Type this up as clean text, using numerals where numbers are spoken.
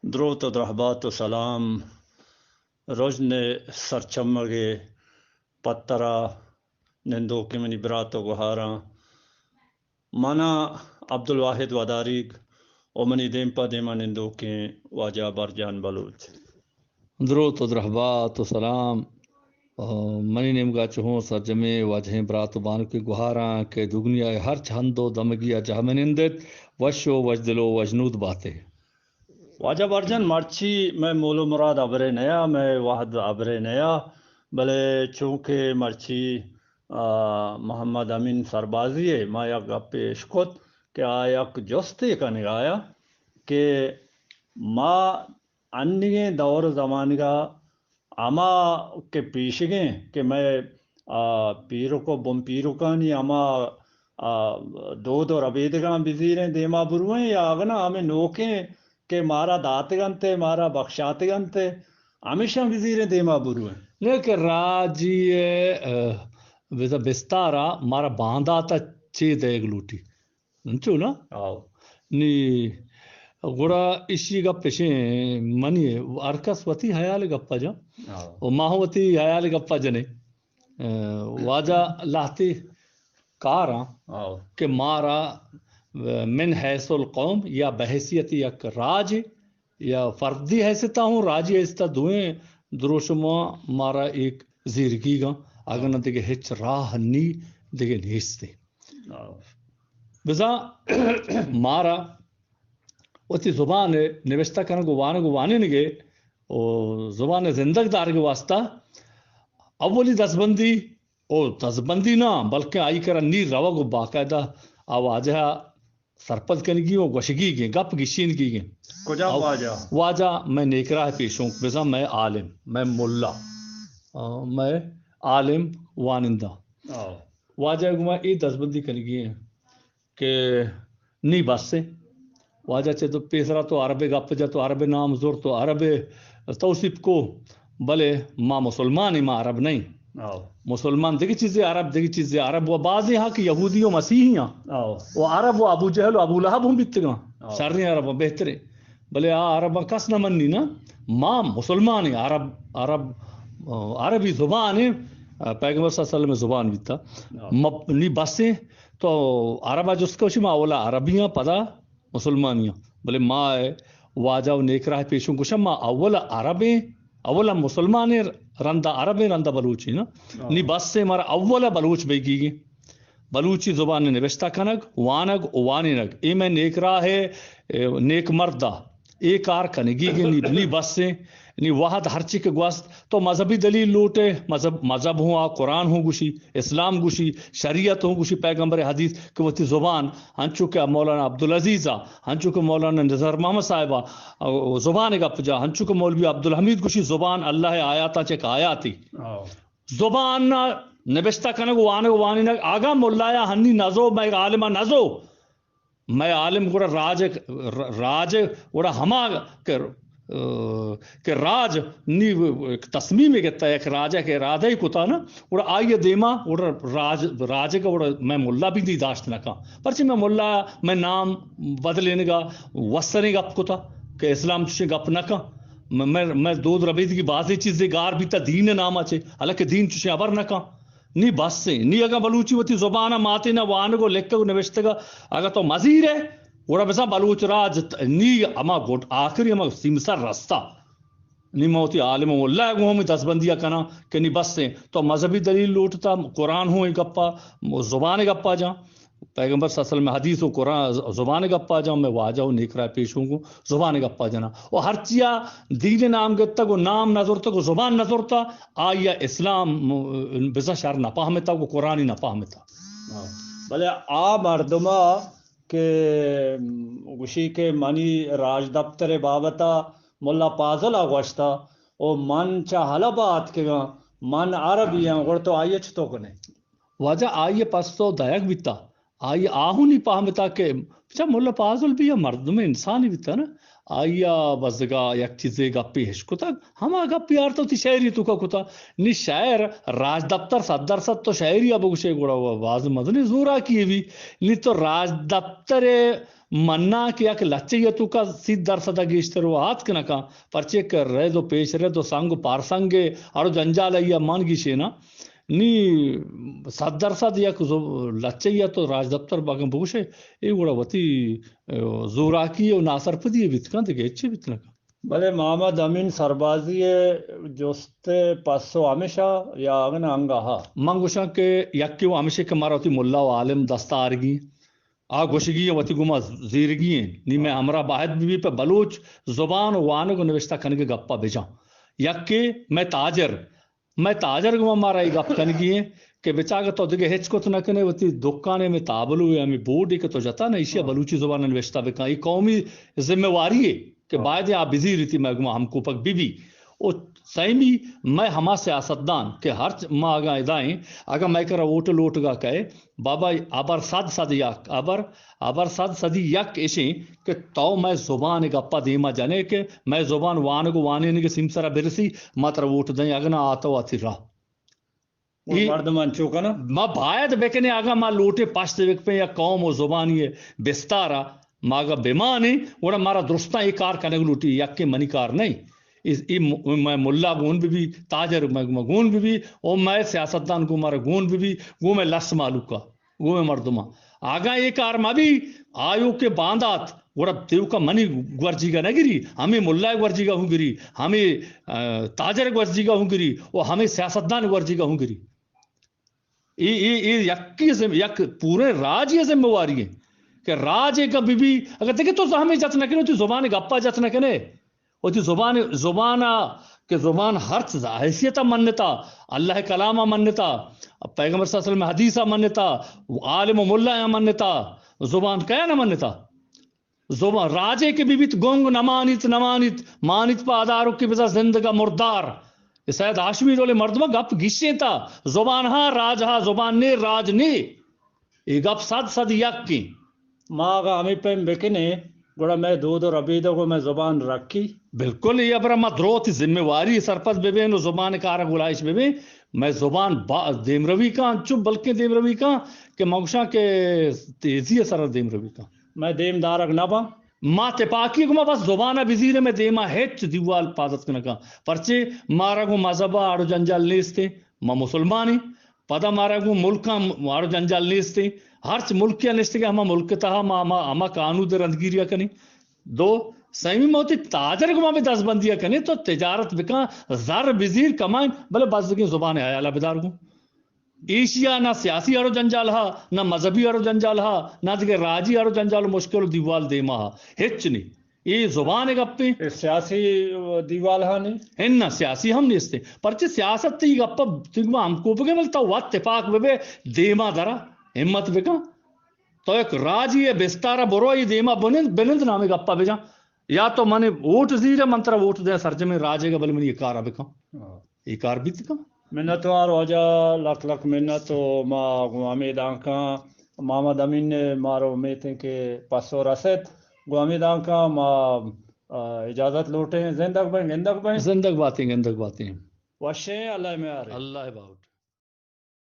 درود و درحبات و سلام رجن سرچمگے پترا نندو کے منی براتو گہارا مانا عبد الواحد وداریگ او منی دیمپا دیما نندو کے واجہ برجان بلوچ درود و درحبات و سلام منی نمگا چہوں سرجمے واجہیں برات بانو کے گہاراں کے دگنیا ہر چھندو دمگیا جہمنندت وشو وجدلو وجنود باتے واجہ برجان مرچی میں مولو مراد ابرے نیا میں واحد ابرے نیا بلے چونکہ مرچی محمد امین سربازی ہے ما یک پیش کت کہ آیک جستے کا نگایا کہ ما انگیں دور زمانگا اما کے پیشگیں کہ میں پیرو کو بم پیرو کانی اما دو ربیدگاں بزیریں دیما برویں یا اگنا ہمیں نوکیں کہ مارا داتگنتے مارا بخشاتگنتے ہمیشہ وزیریں دیما برویں لیکن راجی ویسا بستارا مارا باندھا تا چی دیگ لوٹی انچو نا نی گوڑا اسی گپ پیشیں منی ارکس وتی حیال گپا جا و ماہوتی حیال گپا جنے واجہ لاہتی کارا کہ مارا من حیث القوم یا بحیثیت یک راج یا فردی حیثیتا ہوں راجی حیثیتا دوئیں دروشما مارا ایک زیرگی گا اگر نہ دیکھے ہچ راہ نی دیکھے نیستے بزا مارا وتی زبان نوشتہ کنگو وانے نگے زبان زندگ دار کے واسطہ اولی دستبندی او دستبندی نہ بلکہ آئی کرا نی روگ باقاعدہ آواجہ سرپد کنگی و گوشگی گئے گپ گشین کی گئے کجا واجہ میں نیکراہ پیشوں بزا میں عالم میں ملا میں عالم وانندہ واجہ گما ای دستبندی کنگی ہیں کہ نی بس سے واجہ چے تو پیسرا تو عرب گپ جا تو عرب نام زور تو عرب توصیف کو بلے ماں مسلمان ہی ماں عرب نہیں مسلمان دیکھی چیزیں عرب دیکھی چیزیں عرب و بعضی ہاں کہ یہودی و مسیحی ہاں وہ عرب و ابو جہل و ابو لہب ہوں بیتگاں شرنی عرب و بہترے بلے عرب کس نہ مننی نا ماں مسلمان ہی عرب عربی زبان ہے پیغمبر صلی اللہ علیہ وسلم زبان بیتا نی بسیں تو عربہ جس کو ماں اولا عربیاں پدا مسلمانیاں بلے ماں واجہ و نیکراہ پیشوں کشم ماں اولا عربیں اولا مسلمان رندہ عربیں رندہ بلوچی نا نی بس سے مارا اولا بلوچ بے کی گی بلوچی زبان نے نوشتہ کنگ وانگ وانینگ اے میں نیک راہ ہے نیک مردہ ایک آر کنگی گی نی بس سے نی واحد ہرچی کے گوست تو مذہبی دلیل لوٹے مذہب ہوں قرآن ہوں گوشی اسلام گوشی شریعت ہوں گوشی پیغمبر حدیث کہ وہ تی زبان ہنچو کہ مولانا عبدالعزیزہ ہنچو کہ مولانا نظر محمد صاحبہ زبان گپ جا ہنچو کہ مولوی عبدالحمید گوشی زبان اللہ آیاتا چک آیاتی زبان نبشتہ کنگ وانگ وانینگ آگا مولایا ہنی نزو میں عالمہ نزو میں عالم گوڑا راج گوڑا ہما کہ راج نی تصمیم کہتا ہے ایک راجہ کے ارادہ ہی کتا نا گوڑا آئیے دیما گوڑا راج کا گوڑا میں ملا بھی نہیں داشت نہ کہاں پرچہ میں ملا میں نام بدلنے گا وسنے گپ کتا کہ اسلام تشے گپ نہ کہاں میں دودھ ربید کی بعضی چیزیں گار بھی تا دین نام اچھے حالانکہ دین تشے ابر نہ کہاں نی بس سے نی اگا بلوچی وتی زبانہ ماتے نہ وانگو لکھو نوشتے گا اگر تو مزیر ہے گوڑا بسا بلوچ راج نی اما گوٹ آخری اما سیمسر رستہ نی موتی عالم اللہ گو ہمیں دستبندیہ کنا کہ نی بس سے تو مذہبی دلیل لوٹتا قرآن ہوں گپا زبان گپا جا پیغمبر صلی اللہ علیہ وسلم حدیث و قرآن زبان گپا جا میں واجہ ہوں نیک رائے پیش ہوں زبان گپا جانا اور ہر چیا دین نام گتا کو نام نظرتا کو زبان نظرتا آیا اسلام بزا شہر نہ پاہمتا کو قرآن ہی نہ پاہمتا بلے آ مردمہ کہ گوشی کے منی راج دفتر بابتا ملا پازل آگوشتا او من چاہلا بات کے گا من عربی ہیں گوڑ تو آئیے چھتو کنے واجہ آئیے پاس تو دائق بیتا آئی آہو نہیں پاہمتا کہ بچا مولا پازل بھی یا مردم انسانی بیتا نا آیا بزگا یک چیزے گپی ہش کتا ہما گپی آرتا تی شہری تو کا کتا نی شاعر راج دفتر 100% تو شہری اب گوشے گوڑا ہوا واز مدنی زورا کیے بھی نی تو راج دفتر مننا کہ یک لچے تو کا 30% گیشتر وہ ہاتھ کے نکا پرچے کر رہے دو پیش رہے دو سانگو پارسنگے اور جنجال ہے مان گیشے نا نی 100% یک لچے یا تو راج دفتر باگم بوشے ای گوڑا وتی زورا کی و ناصر پدی بیتکان دیگه اچھے بیتنا کا بلے محمد امین سربازی جوستے پاسو ہمیشہ یا اگنا انگا ہا من گوشا کہ یکی و ہمیشہ کہ مارا وتی ملا و عالم دستارگی آ گوشگی وتی گما زیرگی ہیں نی میں ہمرا باہد بھی پہ بلوچ زبان وانو کو نوشتہ کنگے گپا بجا یکی میں تاجر گما مارا ای گپ کنگی ہیں کہ بچاگا تو دیگه ہچ کو تو نکنے وتی دکانے میں تابلو ہے ہمیں بورڈی کے تو جتا نا ایشیا بلوچی زبان نوشتہ بکا یہ قومی ذمہ واری ہے کہ بعد آپ بزی رہتی میں گما ہم کوپک بی بی او سیمی میں ہما سیاستدان کہ ہر ما آگا ادائیں اگر میں کرا ووٹ گا کہے بابا آبر صد یک آبر صد یک ایشیں کہ تو میں زبان گپا دیما جانے کہ میں زبان وانگو وانے کے سمسرا برسی ماتر ووٹ دیں اگنا آتا آتی راہ مردمان چوکنا ما باید بکنے آگا ما لوٹے پاشت وک پہ یا قوم و زبانی بستارا ماگا بیمانی وڑا مارا درستان یہ کار کرنے لوٹی یک کے منی کار نہیں میں ملا گون بھی تاجر گون بھی او میں سیاستدان کو مارا گون بھی گو میں لس مالوکا گو میں مردما آگا یہ کار ما بھی آیو کے باندات وڑا دیو کا منی گورجی گا نہ گری ہمیں ملا گورجی گا ہوں گری ہمیں تاجر گورجی گا ہوں گری اور ہمیں سیاستدان گورجی گا ہوں گری یک پورے راج یہ ذمہ واری ہے کہ راج ایک بھی اگر دیکھیں تو ہمیں جت نہ کرے تو زبان گپا جت نہ کرے وہ تو زبان کہ زبان ہر حیثیت منتا اللہ کلامہ منتا پیغمبر صلی اللہ علیہ وسلم حدیثہ منتا عالم و ملا منتا زبان کیا نہ منتا زبان راجے کے بھی گونگ نمانت مانت پا ادارو کی بزا زندگا مردار سید ہاشمی رولے مردمہ گپ گشے تا زبان ہاں راج ہاں زبان نے راج نے یہ گپ صد یک کی ماں آگا ہمیں پہ بکنے گوڑا میں دو ربیدہ کو میں زبان رکھی بالکل یہ ابرا ما دروت ذمہ واری سرپت بے بے نو زبان کارا گلائش بے بے میں زبان دیم روی کا چپ بلکہ دیم روی کا کہ موشا کے تیزی سر دیم روی کا میں دیم دارک نہ با ما تپاکی کو ما بس زبانہ بزیر میں دیما ہیچ دیوال پادت کنکا پرچے مارا گو مذہبہ آڑو جنجال نیستے ما مسلمانی پدا مارا گو ملکا آڑو جنجال نیستے ہرچ ملکیا نیستے کہ ہما ملک تہا ہما قانون در اندگیریا کنی دو سیمی موتی تاجر کو ما بھی 10 بندیا کنی تو تجارت بکا زر بزیر کمائن بلے بازدگی زبان حیالہ بدار گو ایشیا نہ سیاسی آڑو جنجال ہا نہ مذہبی آڑو جنجال ہا نہ دیکھے راجی آڑو جنجال مشکل دیوال دیما ہا ہچ نہیں یہ زبان ہے گپی سیاسی دیوال ہاں نہیں ہن نہ سیاسی ہم نہیں استے پرچے سیاست تی گپا تگما ہم کو بگے ملتا ہوا اتفاق بے دیما درا ہمت بکا تو ایک راجی ہے بستارا برو یہ دیما بلند نامی گپا بجا یا تو منے ووٹ زیر منترا ووٹ دے سرج میں راجے گا بل من یہ کارا بکا یہ کار بھی تکا منت وار وجہ لکھ منت و ما امید آنکا محمد امین نے مارو امید ہیں کہ پاسو رسد گو امید آنکا ما اجازت لوٹیں زندگ بائیں زندگ باتیں وشیں اللہ میں آ رہے اللہ باؤٹ